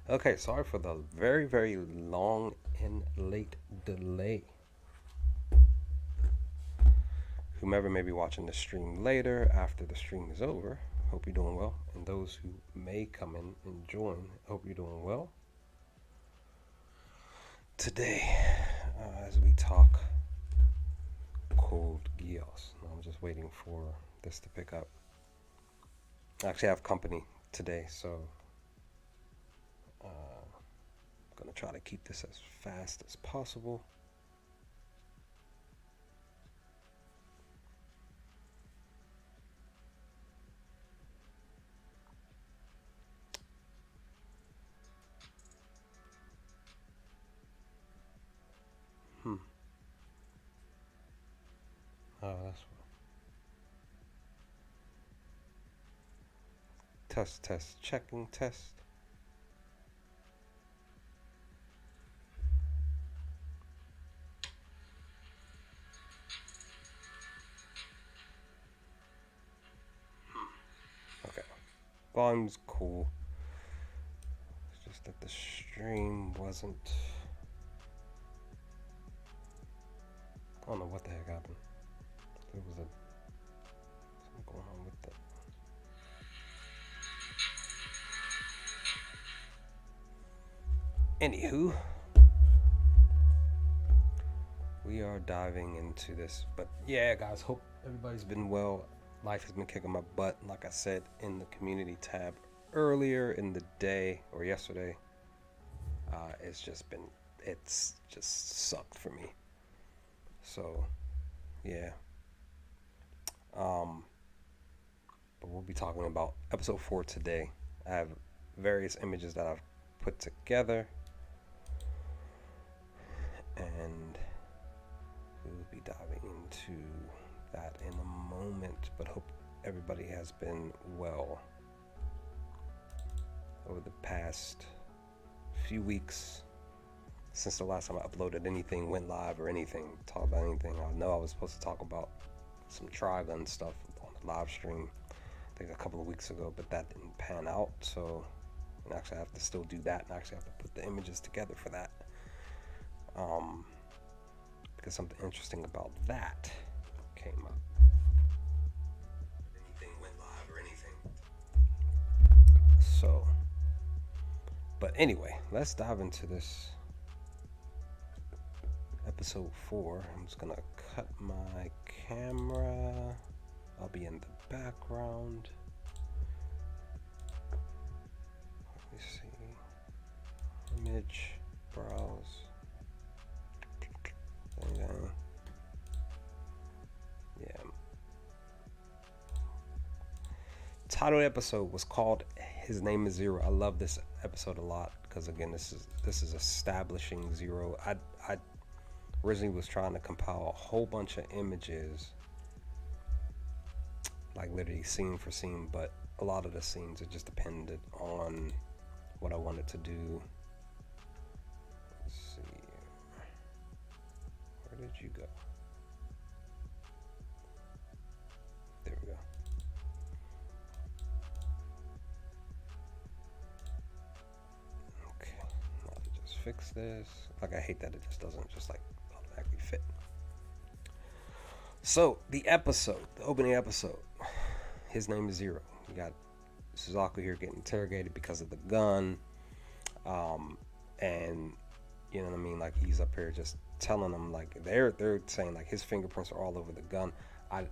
Okay, sorry for the very, very long and late delay. Whomever may be watching the stream later after the stream is over, hope you're doing well. And those who may come in and join, hope you're doing well. Today, as we talk cold Geass, I'm just waiting for this to pick up. I actually have company today, so I'm gonna try to keep this as fast as possible. Hmm. Oh, that's test, test, checking, test. Okay, volume's cool. It's just that the stream wasn't. I don't know what the heck happened. There was something going on with the. Anywho, we are diving into this. But yeah, guys, hope everybody's been well. Life has been kicking my butt, like I said in the community tab earlier in the day or yesterday. It's just sucked for me. So, yeah. Um, but we'll be talking about episode 4 today. I have various images that I've put together, and we'll be diving into that in a moment. But hope everybody has been well over the past few weeks since the last time I uploaded anything, went live or anything, talked about anything. I know I was supposed to talk about some Trigun stuff on the live stream, I think a couple of weeks ago, but that didn't pan out. So, and actually, I have to still do that, and I actually have to put the images together for that. Because something interesting about that came up. Anything went live or anything. So, but anyway, let's dive into this episode 4. I'm just gonna cut my camera. I'll be in the background. Let me see. Image, browse. Yeah. Title episode was called "His Name Is Zero." I love this episode a lot because again, this is establishing Zero. I originally was trying to compile a whole bunch of images, like literally scene for scene, but a lot of the scenes it just depended on what I wanted to do. Let's see, where did you go? There we go. Okay, now to just fix this. Like, I hate that it just doesn't just like automatically fit. So the opening episode, his name is Zero. You got Suzaku here getting interrogated because of the gun, and you know what I mean. Like, he's up here just telling them, like, they're saying like his fingerprints are all over the gun. I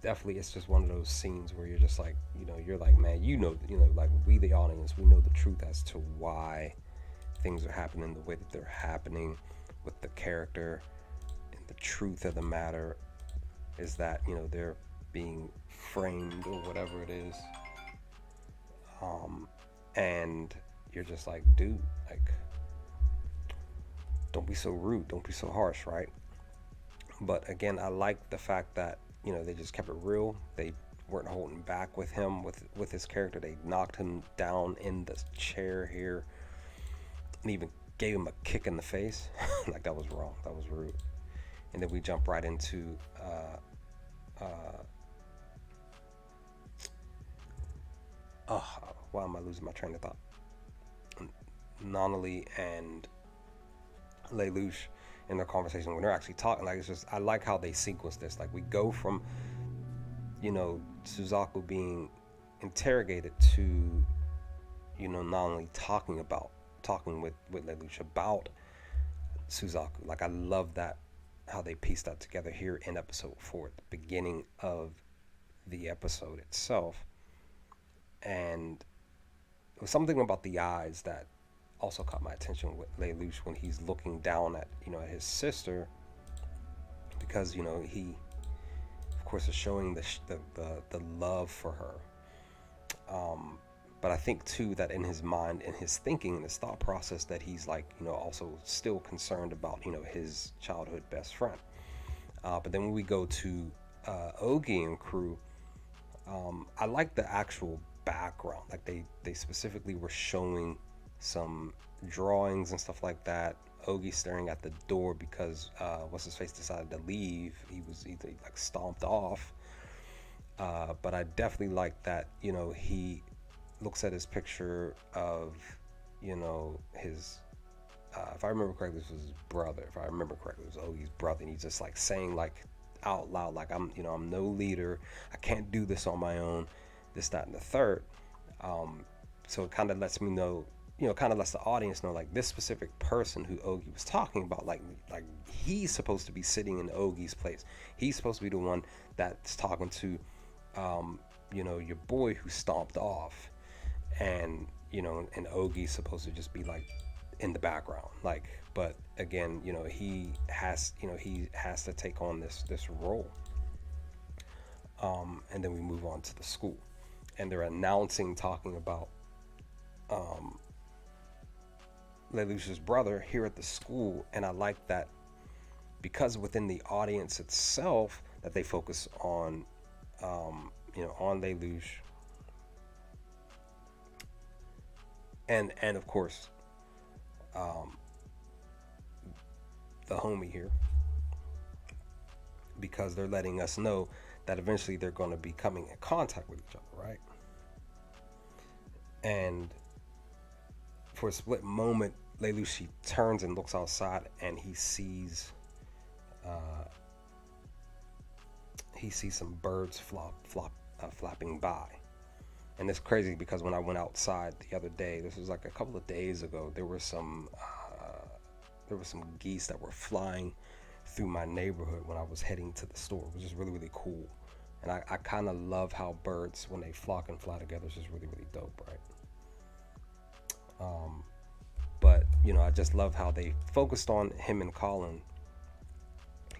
definitely, it's just one of those scenes where you're just like, you're like, man, like, we the audience, we know the truth as to why things are happening the way that they're happening with the character, and the truth of the matter is that they're being framed or whatever it is, and you're just like, dude, like, don't be so rude, don't be so harsh, right? But again, I like the fact that they just kept it real. They weren't holding back with him, with his character. They knocked him down in the chair here and even gave him a kick in the face. Like, that was wrong, that was rude. And then we jump right into why am I losing my train of thought? Nonali and Lelouch in their conversation when they're actually talking. Like, it's just, I like how they sequence this. Like, we go from, Suzaku being interrogated to, Nonali talking with Lelouch about Suzaku. Like, I love that, how they pieced that together here in episode 4, at the beginning of the episode itself. And it was something about the eyes that also caught my attention with Lelouch when he's looking down at, at his sister, because, he, of course, is showing the love for her. But I think too that in his mind, in his thinking, in his thought process, that he's like, also still concerned about, his childhood best friend. But then when we go to Ogi and crew, I like the actual background. Like, they specifically were showing some drawings and stuff like that. Ogi staring at the door because what's his face decided to leave. He like stomped off. But I definitely like that, he looks at his picture of, his, if I remember correctly, this was his brother. If I remember correctly, it was Ogi's brother. And he's just like saying, like, out loud, like, I'm no leader. I can't do this on my own. This, that, and the third. So it kind of lets me know, kind of lets the audience know, like, this specific person who Ogi was talking about, like he's supposed to be sitting in Ogi's place. He's supposed to be the one that's talking to, your boy who stomped off, and and Ogi's supposed to just be like in the background, like. But again, he has to take on this role. And then we move on to the school, and they're announcing, talking about Lelouch's brother here at the school. And I like that, because within the audience itself, that they focus on on Lelouch, and of course the homie here, because they're letting us know that eventually they're going to be coming in contact with each other, right? And for a split moment, Lelouch turns and looks outside, and he sees some birds flapping by. And it's crazy because when I went outside the other day, this was like a couple of days ago, there were some geese that were flying through my neighborhood when I was heading to the store, which is really, really cool. And I kind of love how birds, when they flock and fly together, is just really, really dope, right? But I just love how they focused on him and Colin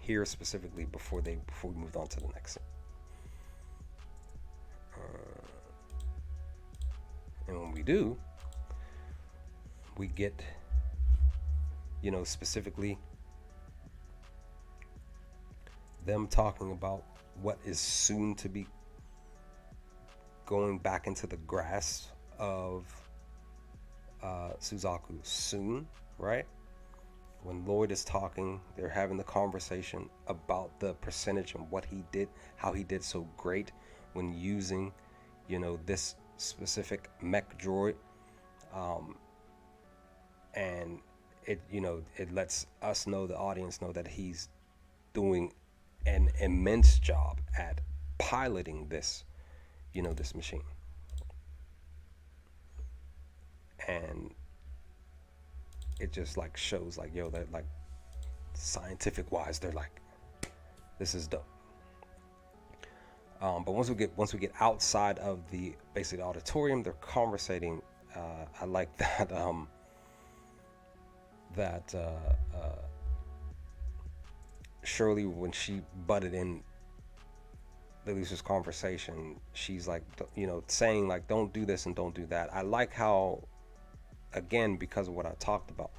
here specifically before we moved on to the next scene. And when we do, we get, specifically them talking about what is soon to be going back into the grasp of Suzaku soon, right? When Lloyd is talking, they're having the conversation about the percentage and what he did, how he did so great when using, this specific mech droid. And it lets us know, the audience know, that he's doing an immense job at piloting this, this machine. And it just like shows, like, that, like, scientific wise, they're like, this is dope. But once we get outside of the auditorium, they're conversating. I like that Shirley, when she butted in Lelouch's conversation, she's like, saying like, don't do this and don't do that. I like how, again, because of what I talked about,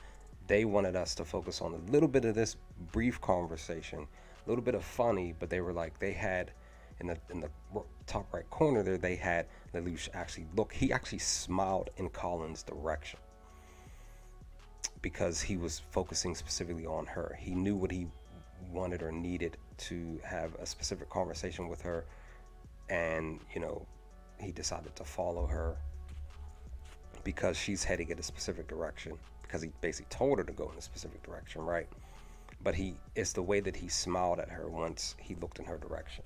they wanted us to focus on a little bit of this brief conversation, a little bit of funny, but they were like, they had in the top right corner there, they had Lelouch he actually smiled in Colin's direction, because he was focusing specifically on her. He knew what he wanted or needed to have a specific conversation with her, and he decided to follow her because she's heading in a specific direction, because he basically told her to go in a specific direction, right? But it's the way that he smiled at her once he looked in her direction.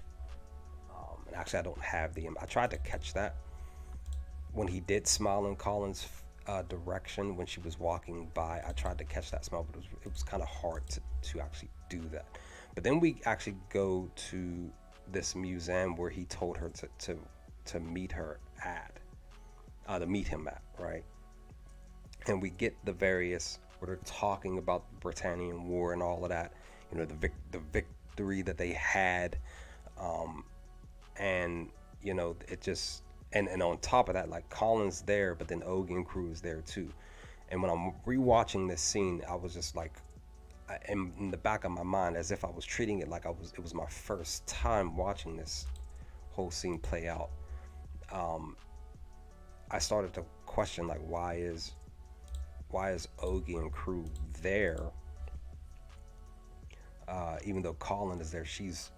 And actually, I don't have I tried to catch that when he did smile in Colin's direction when she was walking by. I tried to catch that smile, but it was kind of hard to actually do that. But then we actually go to this museum where he told her to meet her at, to meet him at, right? And we get the various where they're talking about the Britannian War and all of that, you know, the victory that they had, and you know, it just and on top of that, like Colin's there, but then Ogie and crew is there too. And when I'm rewatching this scene, I was just like, in the back of my mind, as if I was treating it like it was my first time watching this whole scene play out. I started to question, like, why is Ogie and crew there? Even though Colin is there, she's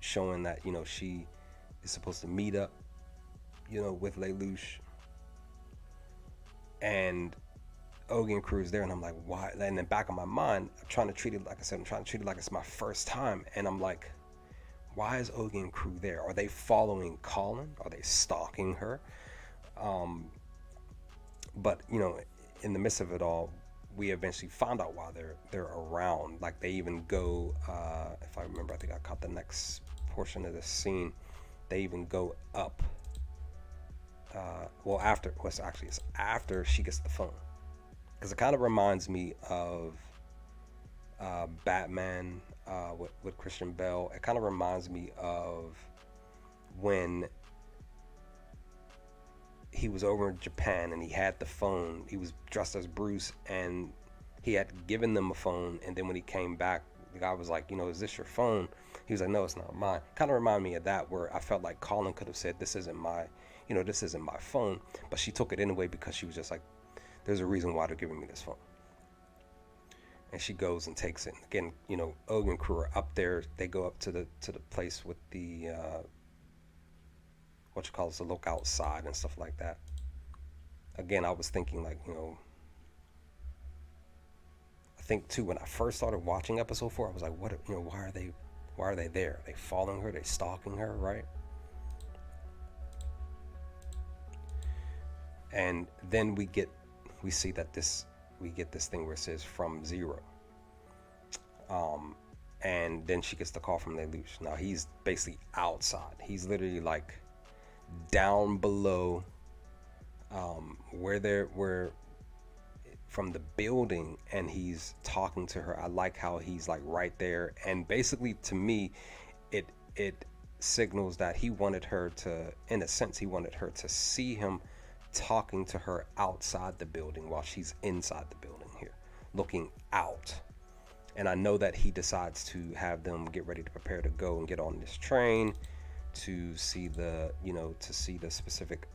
showing that, you know, she is supposed to meet up, you know, with Lelouch, and Ogie and crew is there, and I'm like, why? And in the back of my mind, I'm trying to treat it, like I said, I'm trying to treat it like it's my first time, and I'm like, why is Ogie and crew there? Are they following Colin? Are they stalking her? But you know, in the midst of it all, we eventually found out why they're around. Like, they even go, if I remember, I think I caught the next portion of this scene. They even go up. Well, it's after she gets the phone, because it kind of reminds me of Batman with Christian Bale. It kind of reminds me of when he was over in Japan and he had the phone. He was dressed as Bruce, and he had given them a phone, and then when he came back, the guy was like, you know, is this your phone? He was like, no, it's not mine. Kind of reminded me of that, where I felt like Colin could have said, this isn't my phone, but she took it anyway because she was just like, there's a reason why they're giving me this phone. And she goes and takes it. And again, you know, Ogie and crew are up there. They go up to the place with the to look outside and stuff like that. Again, I was thinking, like, you know, I think too, when I first started watching episode 4, I was like, what, you know, why are they there? Are they following her? Are they stalking her, right? And then we get this thing where it says from 0. And then she gets the call from Lelouch. Now he's basically outside. He's literally like down below, where from the building, and he's talking to her. I like how he's like right there, and basically to me, it signals that he wanted her to, in a sense, he wanted her to see him talking to her outside the building while she's inside the building here, looking out. And I know that he decides to have them get ready to prepare to go and get on this train to see the specific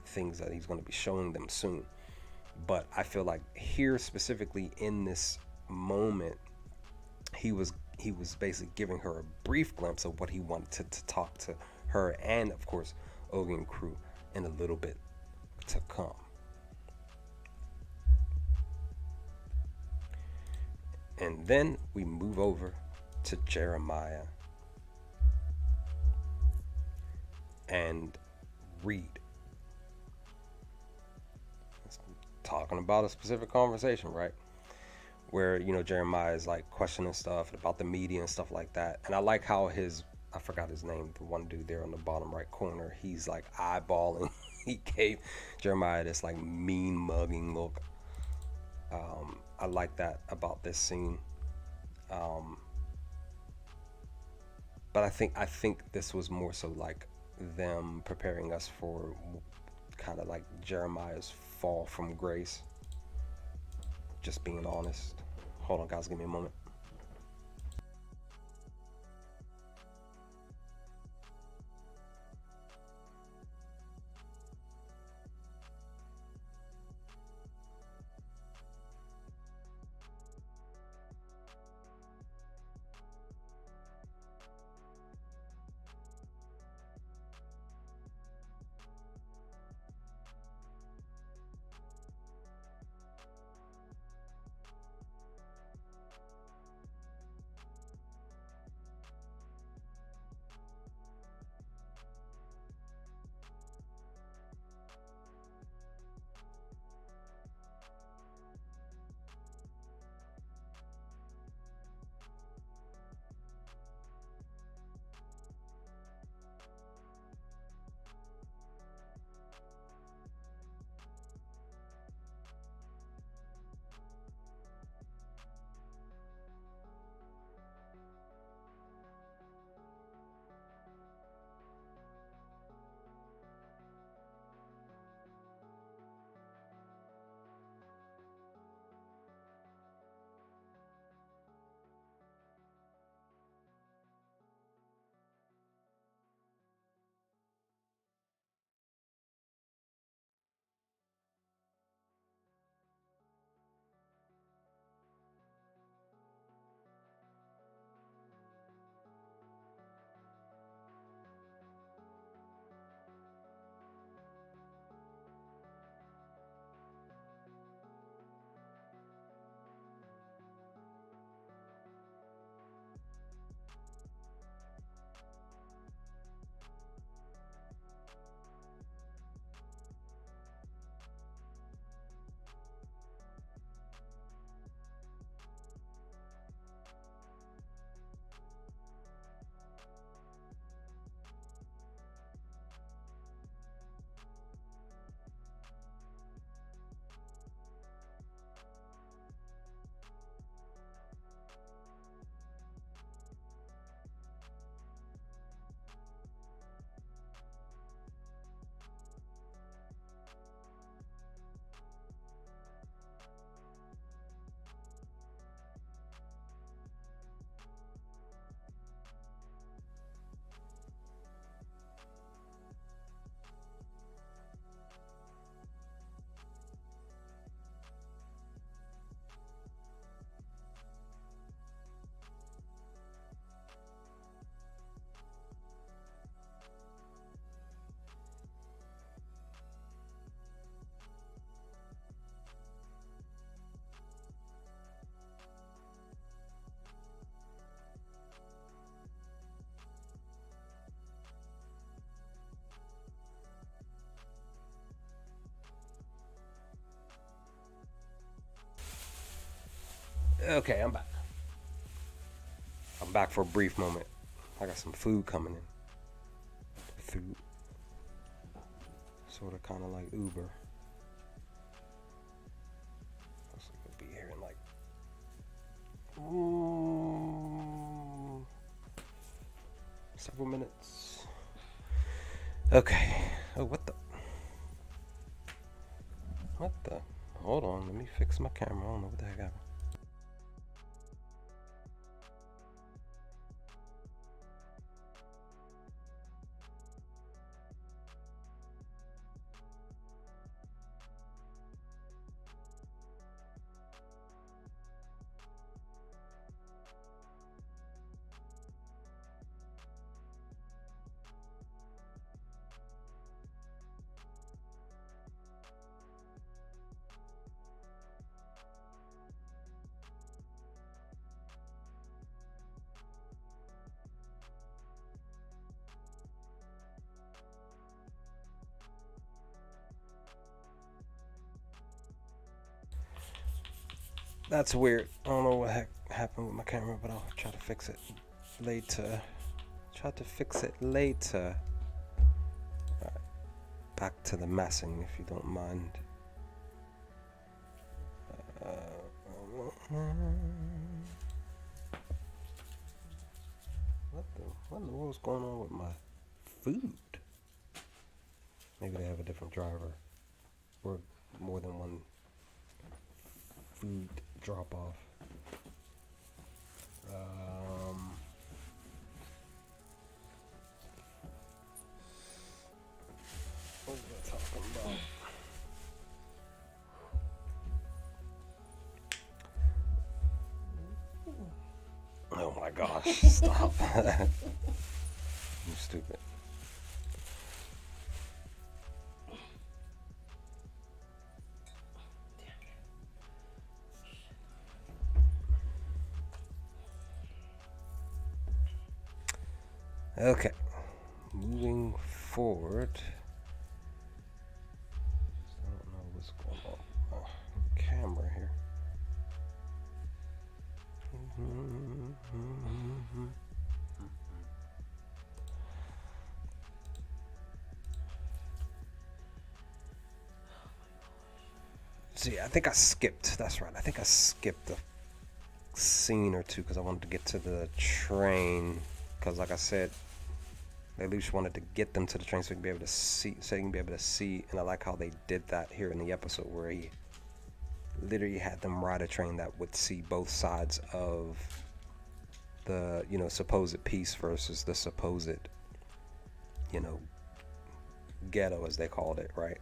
things that he's going to be showing them soon. But I feel like here, specifically in this moment, he was basically giving her a brief glimpse of what he wanted to talk to her and, of course, Ogie and crew in a little bit to come. And then we move over to Jeremiah and Reed. It's talking about a specific conversation, right? Where, you know, Jeremiah is like questioning stuff about the media and stuff like that. And I like how I forgot his name, the one dude there on the bottom right corner, he's like eyeballing. He gave Jeremiah this like mean mugging look. I like that about this scene. But I think this was more so like them preparing us for kind of like Jeremiah's fall from grace. Just being honest. Hold on, guys, give me a moment. Okay, I'm back. I'm back for a brief moment. I got some food coming in. Food. Sort of kind of like Uber. Looks like it'll be here in like several minutes. Okay. Oh, what the? What the? Hold on. Let me fix my camera. I don't know what the heck happened. That's weird. I don't know what heck happened with my camera, but I'll try to fix it later. Try to fix it later. Alright. Back to the massing, if you don't mind. What in the world's going on with my food? Maybe they have a different driver. Or more than one food drop off. What was I talking about? Oh my gosh, stop. You stupid. Okay, moving forward. I don't know what's going on with my camera here. See, I think I skipped. That's right. I think I skipped a scene or two because I wanted to get to the train. Because, like I said, they at least wanted to get them to the train so you can be able to see. So you can be able to see. And I like how they did that here in the episode where he literally had them ride a train that would see both sides of the, you know, supposed peace versus the supposed, you know, ghetto as they called it, right?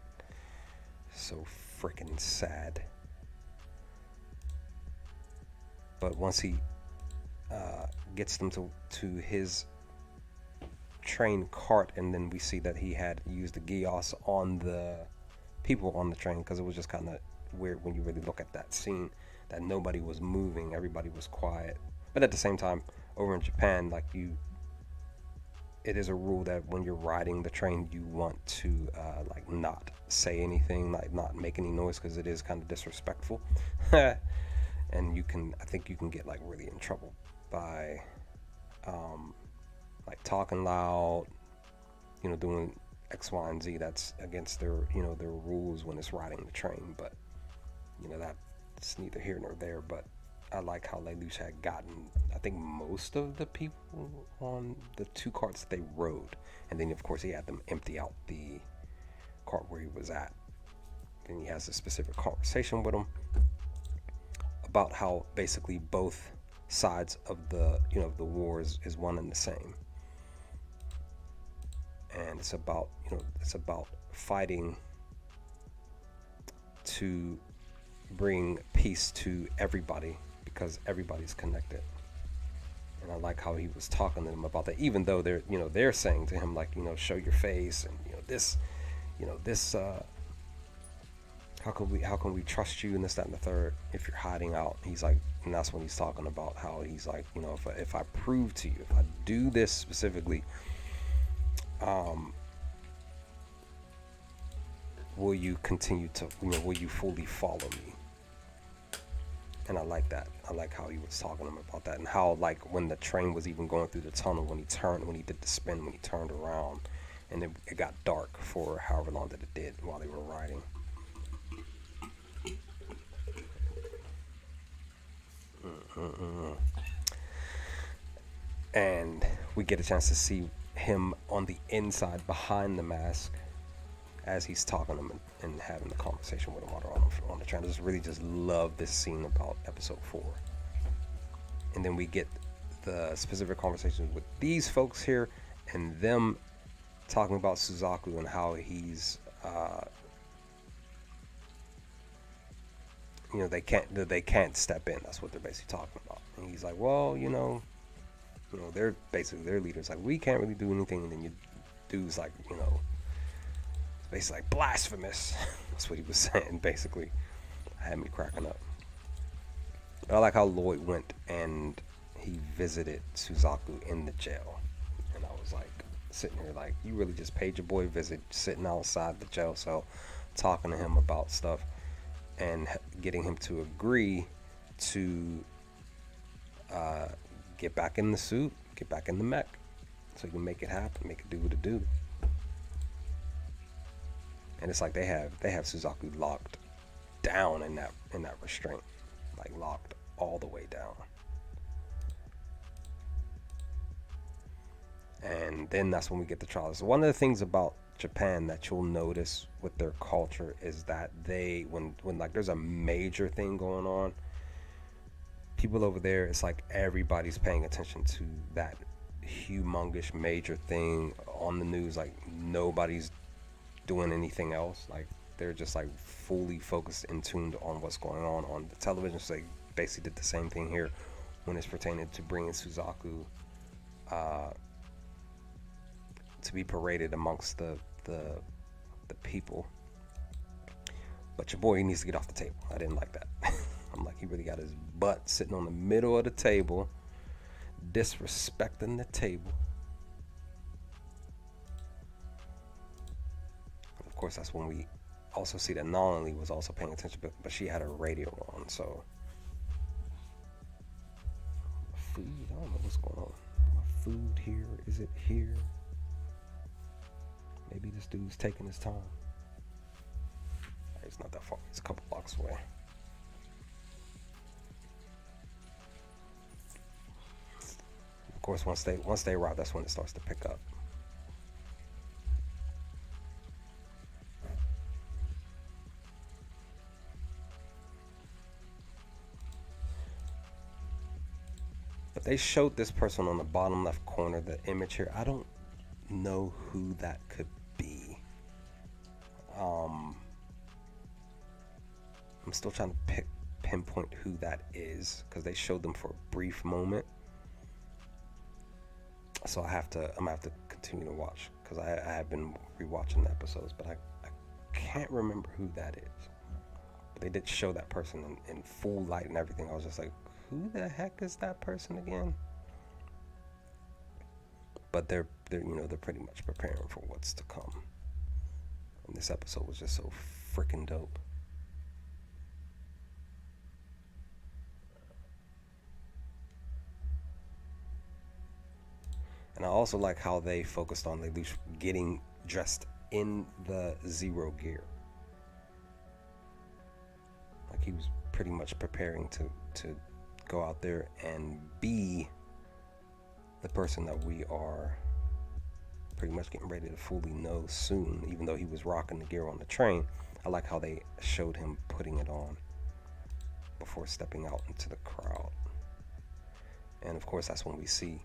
So freaking sad. But once he gets them to his train cart, and then we see that he had used the Geass on the people on the train, because it was just kind of weird when you really look at that scene, that nobody was moving, everybody was quiet. But at the same time, over in Japan, like, it is a rule that when you're riding the train, you want to like not say anything, like not make any noise, because it is kind of disrespectful. And I think you can get like really in trouble by like talking loud, you know, doing X, Y, and Z. That's against their, you know, their rules when it's riding the train. But, you know, that's neither here nor there. But I like how Lelouch had gotten, I think, most of the people on the two carts that they rode. And then, of course, he had them empty out the cart where he was at. And he has a specific conversation with them about how basically both sides of the, you know, the wars is one and the same. And it's about, you know, it's about fighting to bring peace to everybody, because everybody's connected. And I like how he was talking to them about that, even though they're, you know, they're saying to him, like, you know, show your face, and, you know, this how can we trust you, and this, that, and the third, if you're hiding out. He's like, and that's when he's talking about how he's like, you know, if I prove to you, if I do this specifically, will you continue to, you know, will you fully follow me? And I like that. I like how he was talking to him about that, and how like when the train was even going through the tunnel, when he did the spin, when he turned around, and it got dark for however long that it did while they were riding. Mm-mm. And we get a chance to see him on the inside behind the mask as he's talking to him and having the conversation with him while they're on the train. I just really just love this scene about episode 4. And then we get the specific conversations with these folks here and them talking about Suzaku and how he's they can't step in. That's what they're basically talking about. And he's like, well, they're basically their leaders like, we can't really do anything. And then you dudes like, it's basically like blasphemous. That's what he was saying. Basically, had me cracking up. But I like how Lloyd went and he visited Suzaku in the jail, and I was like sitting here like, you really just paid your boy a visit, sitting outside the jail cell, talking to him about stuff, and getting him to agree to get back in the suit, get back in the mech, so you can make it happen, make it do what it do. And it's like they have Suzaku locked down in that restraint, like locked all the way down. And then that's when we get the trials. One of the things about Japan that you'll notice with their culture is that they, when like there's a major thing going on, people over there, it's like everybody's paying attention to that humongous major thing on the news. Like nobody's doing anything else. Like they're just like fully focused and tuned on what's going on the television. So they basically did the same thing here when it's pertaining to bringing Suzaku to be paraded amongst the people. But your boy, he needs to get off the table. I didn't like that. I'm like, he really got his butt sitting on the middle of the table, disrespecting the table. And of course, that's when we also see that Nolly was also paying attention, but she had her radio on, so. Food, I don't know what's going on. My food here, is it here? Maybe this dude's taking his time. It's not that far. It's a couple blocks away. Of course, once they arrive, that's when it starts to pick up. But they showed this person on the bottom left corner, the image here. I don't know who that could be. I'm still trying to pinpoint who that is, because they showed them for a brief moment. So I'm gonna have to continue to watch, because I have been rewatching the episodes, but I can't remember who that is. But they did show that person in full light and everything. I was just like, who the heck is that person again? But they're pretty much preparing for what's to come. And this episode was just so freaking dope. And I also like how they focused on Lelouch getting dressed in the Zero gear. Like he was pretty much preparing to go out there and be the person that we are pretty much getting ready to fully know soon. Even though he was rocking the gear on the train, I like how they showed him putting it on before stepping out into the crowd. And of course, that's when we see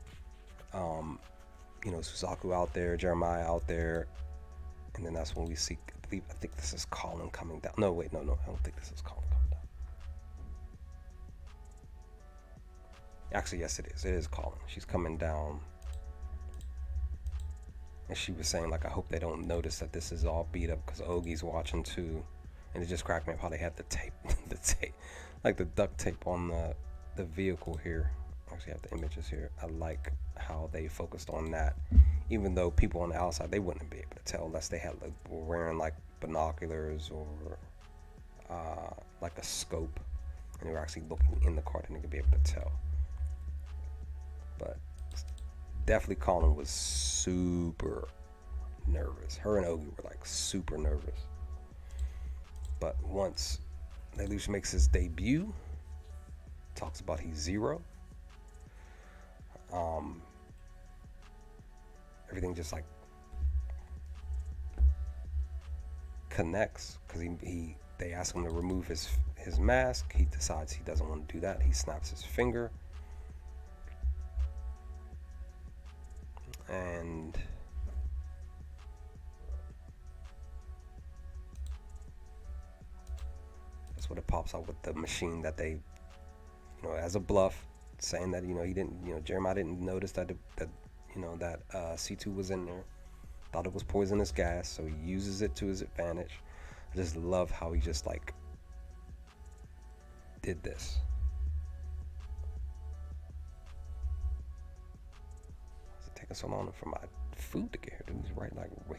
Suzaku out there, Jeremiah out there, and then that's when we see, I think this is Colin coming down. No, wait, no, I don't think this is Colin coming down. Actually, yes, it is Colin. She's coming down, and she was saying, like, I hope they don't notice that this is all beat up, because Ogie's watching too. And it just cracked me up how they had the tape, like the duct tape on the vehicle here. Actually have the images here. I like how they focused on that, even though people on the outside, they wouldn't be able to tell unless they had were wearing like binoculars or like a scope. and they were actually looking in the card and they could be able to tell. But definitely Colin was super nervous. Her and Ogie were like super nervous. But once Lelouch makes his debut, talks about he's zero, everything just like connects, because they ask him to remove his mask. He decides he doesn't want to do that. He snaps his finger, and that's what it pops out with the machine that they, as a bluff, saying that he didn't, Jeremiah didn't notice that C2 was in there. Thought it was poisonous gas, so he uses it to his advantage. I just love how he just like did this. Is it taking so long for my food to get here?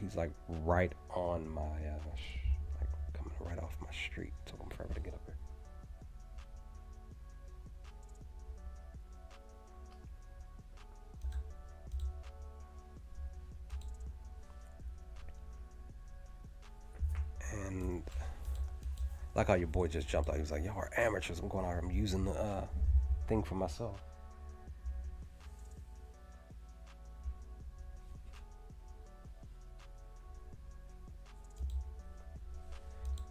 He's like right on my like coming right off my street. It took him forever to get up here. And like how your boy just jumped out. He was like, y'all are amateurs. I'm going out here. I'm using the thing for myself.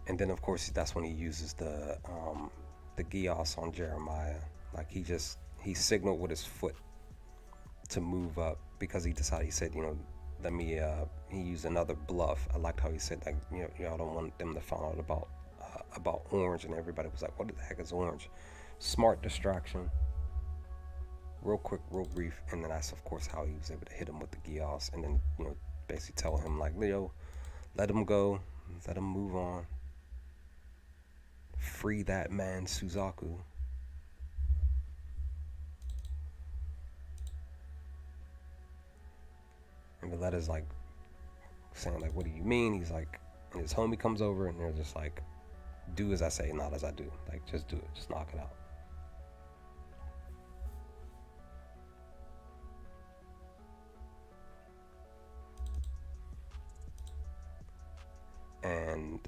And then, of course, that's when he uses the Geass on Jeremiah. Like he signaled with his foot to move up, because he decided, he said, let me, he used another bluff. I liked how he said, like, y'all don't want them to find out about Orange, and everybody was like, what the heck is Orange? Smart distraction. Real quick, real brief, and then that's, of course, how he was able to hit him with the Geass, and then, basically tell him, like, Leo, let him go, let him move on. Free that man, Suzaku. And Valletta's like saying, like, what do you mean? He's like, and his homie comes over, and they're just like, do as I say, not as I do. Like, just do it. Just knock it out. And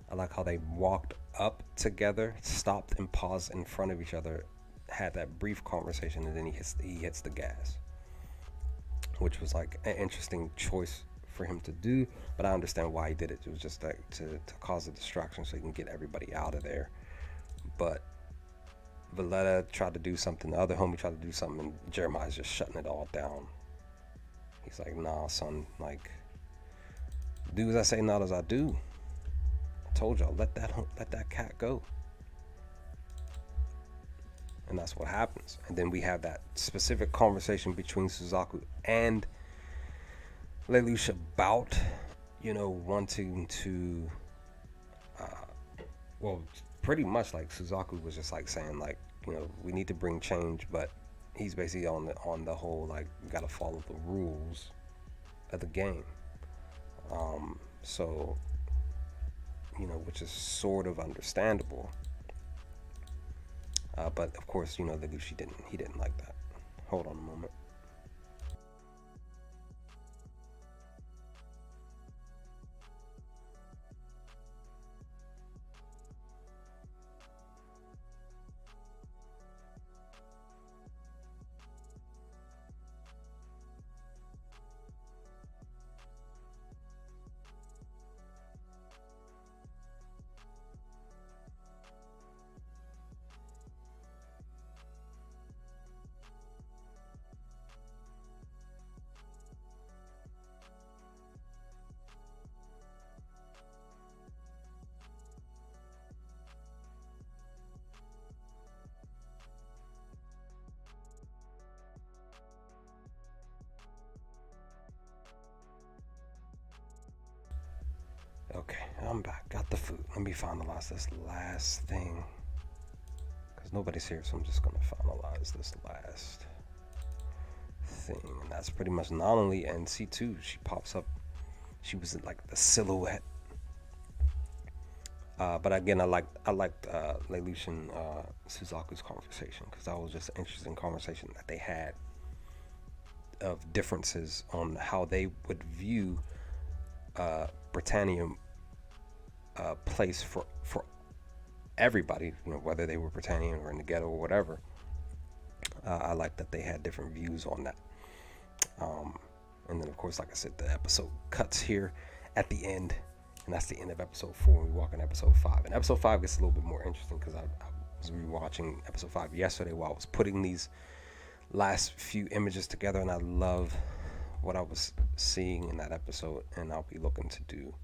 I like how they walked up together, stopped and paused in front of each other, had that brief conversation, and then he hits the gas, which was like an interesting choice for him to do, but I understand why he did it. It was just like to cause a distraction so he can get everybody out of there. But Valletta tried to do something, the other homie tried to do something, and Jeremiah's just shutting it all down. He's like, nah, son, like, do as I say, not as I do. I told y'all, let that cat go. And that's what happens. And then we have that specific conversation between Suzaku and Lelouch about, wanting to, pretty much like Suzaku was just like saying, like, we need to bring change, but he's basically on the whole, like, you gotta follow the rules of the game. So, which is sort of understandable. But of course, Lelouch, he didn't like that. Hold on a moment. Okay, I'm back. Got the food. Let me finalize this last thing, because nobody's here, so I'm just gonna finalize this last thing. And that's pretty much not only NC2. She pops up. She was in like the silhouette But again, I liked Lelouch and Suzaku's conversation because that was just an interesting conversation that they had of differences on how they would view Britannia place for everybody, whether they were Britannian or in the ghetto or whatever. I like that they had different views on that. Um, and then, of course, like I said, the episode cuts here at the end, and that's the end of episode 4. And we walk in episode 5, and episode 5 gets a little bit more interesting because I was rewatching episode 5 yesterday while I was putting these last few images together, and I love what I was seeing in that episode, and I'll be looking to do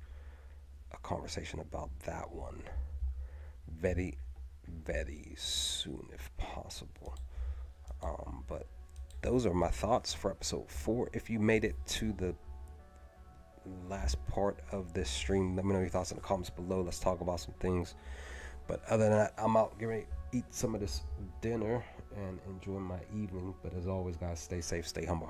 a conversation about that one very, very soon if possible. But those are my thoughts for episode 4. If you made it to the last part of this stream, let me know your thoughts in the comments below. Let's talk about some things. But other than that, I'm out getting ready to eat some of this dinner and enjoy my evening. But as always, guys, stay safe, stay humble.